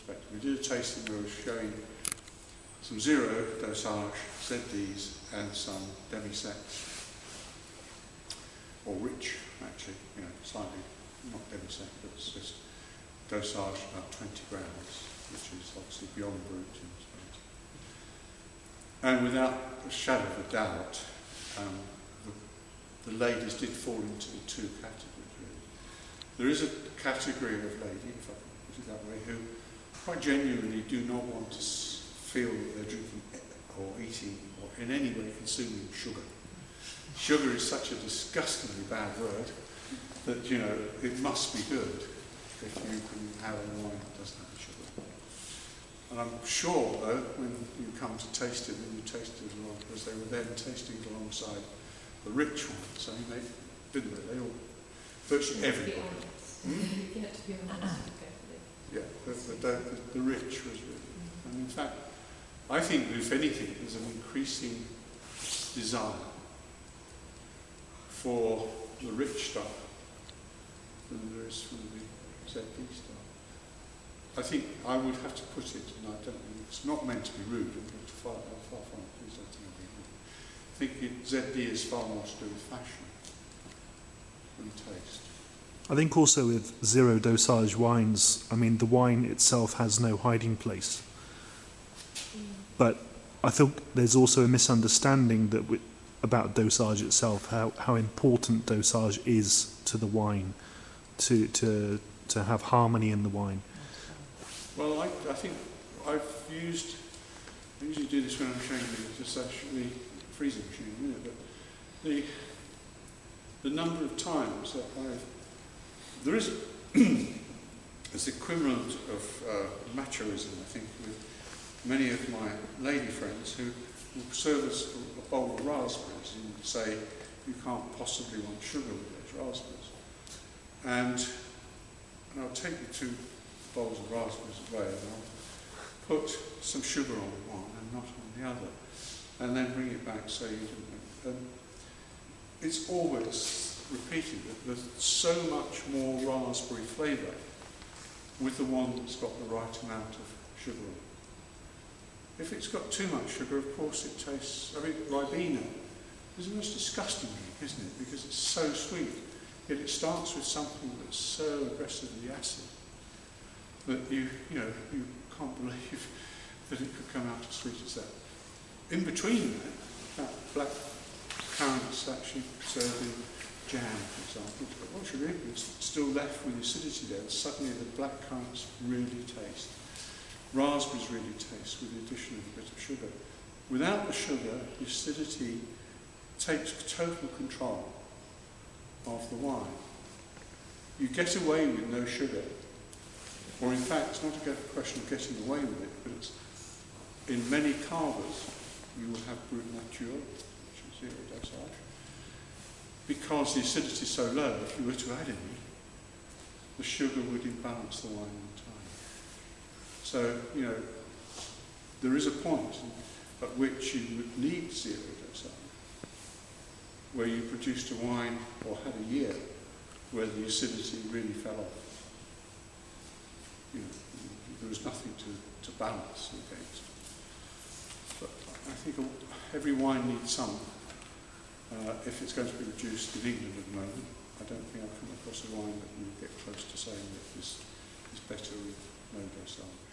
perspective. We did a tasting where we were showing some zero dosage ZDs and some demi-secs, or rich, actually, you know, slightly, not demi-sec, but it's just dosage about 20 grams, which is obviously beyond brut in space. And without a shadow of a doubt, the ladies did fall into the two categories, really. There is a category of lady, if I can put it that way, who quite genuinely do not want to feel that they're drinking or eating or in any way consuming sugar. Sugar is such a disgustingly bad word that, you know, it must be good if you can have a wine that doesn't have sugar. And I'm sure, though, when you come to taste it, and you taste it along, because they were then tasting it alongside the rich ones, so they didn't they? They all, virtually everybody. You have to be honest. Yeah, the rich was really. And in fact, I think that if anything, there's an increasing desire for the rich stuff than there is for the ZD stuff. I think I would have to put it, and I don't think it's not meant to be rude, I'm far from it, please don't think I'm being rude. I think ZD is far more to do with fashion than taste. I think also with zero dosage wines, I mean, the wine itself has no hiding place. But I think there's also a misunderstanding that about dosage itself, how important dosage is to the wine, to have harmony in the wine. Well, I think I usually do this when I'm showing you just actually freezing machine, you know, but the number of times that there is this equivalent of machoism, I think, with many of my lady friends who will serve us a bowl of raspberries and say, you can't possibly want sugar with those raspberries. And I'll take you 2 bowls of raspberries away and I'll put some sugar on one and not on the other, and then bring it back so you didn't know. It's always repeated that there's so much more raspberry flavour with the one that's got the right amount of sugar on it. If it's got too much sugar, of course it tastes, I mean, Ribena is the most disgusting drink, isn't it? Because it's so sweet, yet it starts with something that's so aggressively acid that you can't believe that it could come out as sweet as that. In between that black currants actually served in jam, for example, but what you're really still left with the acidity there, and suddenly the black currants really taste. Raspberries really taste with the addition of a bit of sugar. Without the sugar, the acidity takes total control of the wine. You get away with no sugar, or in fact, it's not a question of getting away with it, but it's in many carvers you will have brut nature, which is zero dosage, because the acidity is so low. If you were to add any, the sugar would imbalance the wine entirely. So, you know, there is a point at which you would need zero dosage, where you produced a wine or had a year where the acidity really fell off. You know, there was nothing to balance against. But I think every wine needs some. If it's going to be produced in England at the moment, I don't think I've come across a wine that you would get close to saying that this is better with no dosage.